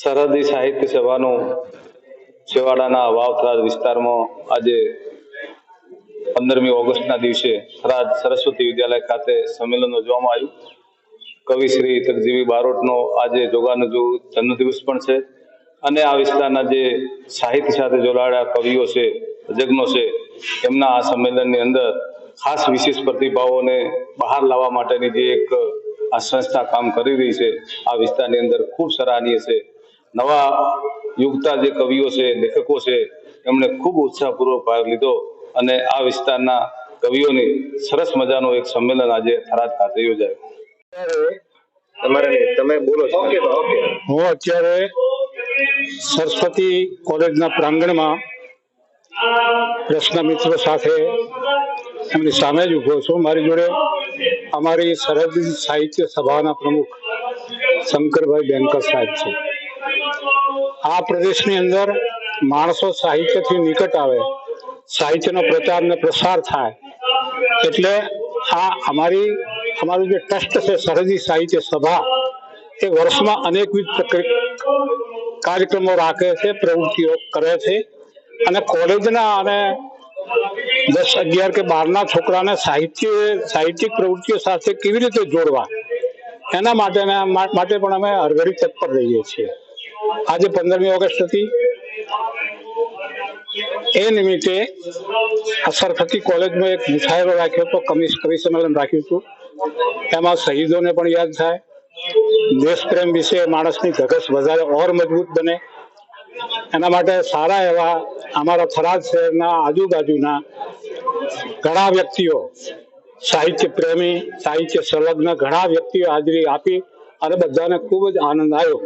સરહદી સાહિત્ય સભાનું છેવાડાના વાવથરાદ વિસ્તારમાં આજે 15મી ઓગસ્ટના દિવસે થરાદ સરસ્વતી વિદ્યાલય ખાતે સંમેલન યોજવામાં આવ્યું. કવિ શ્રી તકજીવી બારોટનો આજે જોગાનુજુ જન્મદિવસ પણ છે અને આ વિસ્તારના જે સાહિત્ય સાથે જોડાયેલા કવિઓ છે, તજજ્ઞો છે, એમના આ સંમેલનની અંદર ખાસ વિશેષ પ્રતિભાઓને બહાર લાવવા માટેની જે એક આ સંસ્થા કામ કરી રહી છે, આ વિસ્તારની અંદર ખૂબ સરાહનીય છે. નવા યુગતા જે કવિઓ છે, લેખકો છે, એમણે ખૂબ ઉત્સાહપૂર્વક ભાગ લીધો અને આ વિસ્તારના કવિઓની સરસ મજાનું એક સંમેલન આજે થરાદ ખાતે યોજાયું. હું અત્યારે સરસ્વતી કોલેજના પ્રાંગણમાં પ્રશ્ન મિત્રો સાથે એમની સામે જ ઉભો છું. મારી જોડે અમારી સરહદી સાહિત્ય સભાના પ્રમુખ શંકરભાઈ બેનકર સાહેબ છે. આ પ્રદેશની અંદર માણસો સાહિત્યથી નિકટ આવે, સાહિત્યનો પ્રચાર ને પ્રસાર થાય, એટલે આ અમારું જે ટ્રસ્ટ છે સરહદી સાહિત્ય સભા, એ વર્ષમાં અનેકવિધ કાર્યક્રમો રાખે છે, પ્રવૃત્તિઓ કરે છે અને કોલેજના અને 10, 11 કે 12ના છોકરાને સાહિત્યિક પ્રવૃત્તિઓ સાથે કેવી રીતે જોડવા, એના માટે પણ અમે હરઘડી તત્પર રહીએ છીએ. આજે 15મી ઓગસ્ટ હતી, એ નિમિત્તે સરસ્વતી કોલેજમાં એક મુશાયરો રાખ્યો હતો, કવિ સંમેલન રાખ્યું હતું. એમાં શહીદોને પણ યાદ થાય, દેશ પ્રેમ વિશે માણસની ધગશ વધારે ઓર મજબૂત બને, એના માટે સારા એવા અમારા થરાદ શહેરના આજુબાજુના ઘણા વ્યક્તિઓ, સાહિત્ય પ્રેમી, સાહિત્ય સંલગ્ન ઘણા વ્યક્તિઓ હાજરી આપી અને બધાને ખૂબ જ આનંદ આવ્યો.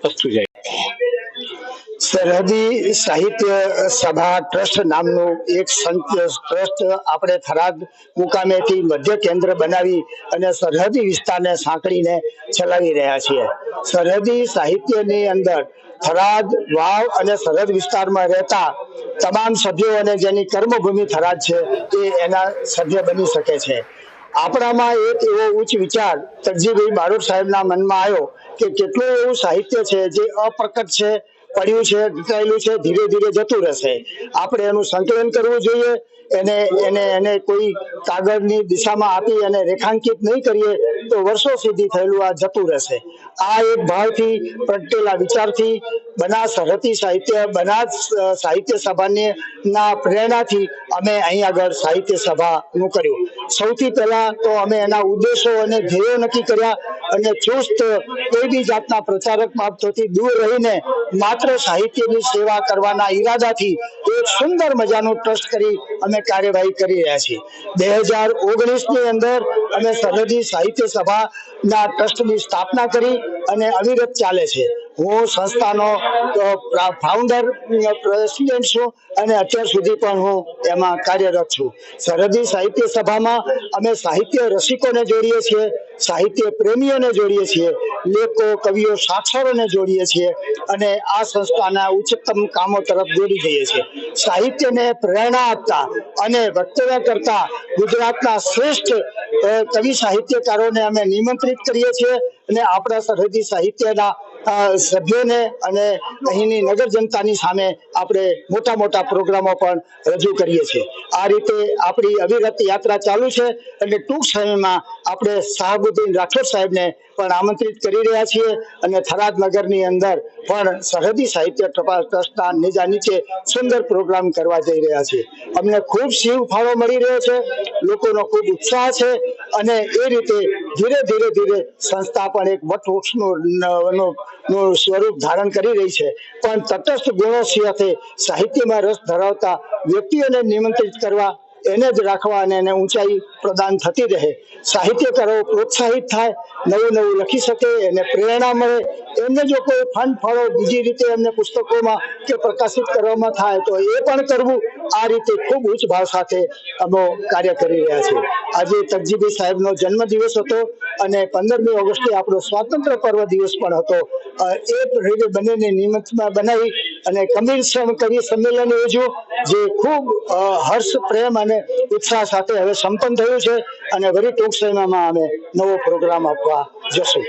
વસ્તુ જાય સરહદી સાહિત્ય સભા ટ્રસ્ટ નામનું એક ટ્રસ્ટ આપણે થરાદ મુકામેથી મધ્ય કેન્દ્ર બનાવી અને સરહદી વિસ્તારને સાંકળીને ચલાવી રહ્યા છીએ. સરહદી સાહિત્યની અંદર થરાદ, વાવ અને સરહદ વિસ્તારમાં રહેતા તમામ સભ્યો અને જેની કર્મભૂમિ થરાદ છે એ એના સભ્ય બની શકે છે. આપણામાં એક એવો ઉચ્ચ વિચાર તકજીભાઈ બારોટ સાહેબના મનમાં આવ્યો કે કેટલું એવું સાહિત્ય છે જે અપ્રકટ છે, પડ્યું છે, ઘટાયેલું છે, ધીરે ધીરે જતું રહેશે. આપણે એનું સંકલન કરવું જોઈએ. એને કોઈ કાગળની દિશામાં આપી અને રેખાંકિત નહીં કરીએ તો વર્ષો સુધી થયેલું આ જતું રહેશે. આ એક ભાવથી પ્રગટેલા વિચારથી બનાસ સરહદી સાહિત્ય સભાની પ્રેરણાથી અમે અહીં આગળ સાહિત્ય સભાનું કર્યું. સૌથી પહેલા તો અમે એના ઉદ્દેશો અને ધ્યેયો નક્કી કર્યા અને ચુસ્ત કોઈ બી જાતના પ્રચારક બાબતોથી દૂર રહીને માત્ર સાહિત્યની સેવા કરવાના ઈરાદાથી એક સુંદર મજાનું ટ્રસ્ટ કરી અમે કાર્યવાહી કરી રહ્યા છીએ. 2019ની અંદર અમે સરહદી સાહિત્ય સભાના ટ્રસ્ટની સ્થાપના કરી અને અવિરત ચાલે છે. હું સંસ્થાનો ફાઉન્ડર પ્રેસિડેન્ટ છું અને અત્યાર સુધી પણ હું એમાં કાર્યરત છું. સરહદી સાહિત્ય સભામાં અમે સાહિત્ય રસિકોને જોડીએ છીએ, સાહિત્ય પ્રેમીઓને જોડીએ છીએ, લેખકો, કવિઓ, સાક્ષરોને જોડીએ છીએ અને આ સંસ્થાના ઉચ્ચતમ કામો તરફ દોરી જઈએ છીએ. સાહિત્યને પ્રેરણા આપતા અને વક્તવ્ય કરતા ગુજરાતના શ્રેષ્ઠ કવિ સાહિત્યકારોને અમે નિમંત્રિત કરીએ છીએ અને આપણા સરહદી સાહિત્યના સભ્યોને અને અહીંની નગર જનતાની સામે આપણે મોટા પ્રોગ્રામો પણ રજૂ કરીએ છીએ. આ રીતે આપણી અવિરત યાત્રા ચાલુ છે અને ટૂંક સમયમાં આપણે શાહબુદ્દીન રાઠોડ સાહેબને પણ આમંત્રિત કરી રહ્યા છીએ અને થરાદ નગરની અંદર પણ સરહદી સાહિત્ય ટ્રસ્ટના નેજા નીચે સુંદર પ્રોગ્રામ કરવા જઈ રહ્યા છીએ. અમને ખૂબ શિવ ફાળો મળી રહ્યો છે, લોકોનો ખૂબ ઉત્સાહ છે અને એ રીતે ધીરે ધીરે સંસ્થા પણ એક વટવૃક્ષનું સ્વરૂપ ધારણ કરી રહી છે. પણ તટસ્થ ગુણો સાથે સાહિત્યમાં રસ ધરાવતા વ્યક્તિઓને નિમંત્રિત કરવા, એને જ રાખવા અને એને ઊંચાઈ પ્રદાન થતી રહે, સાહિત્યકારો પ્રોત્સાહિત થાય, નવું લખી શકે, એને પ્રેરણા મળે. એમને જો કોઈ ફંડ ફાળો બીજી રીતે એમને પુસ્તકોમાં કે પ્રકાશિત કરવામાં થાય તો એ પણ કરવું. આ રીતે ખૂબ ઉચ્ચ ભાવ સાથે અમે કાર્ય કરી રહ્યા છીએ. આજે તકજીભાઈ સાહેબનો જન્મદિવસ હતો અને 15મી ઓગસ્ટે આપણો સ્વાતંત્ર્ય પર્વ દિવસ પણ હતો. એ રીતે બંનેને નિમિત્તમાં બનાવી અને કવિ સંમેલન યોજ્યું, જે ખૂબ હર્ષ, પ્રેમ અને ઉત્સાહ સાથે હવે સંપન્ન થયું છે અને વળી ટૂંક સમયમાં અમે નવો પ્રોગ્રામ આપવા જશું.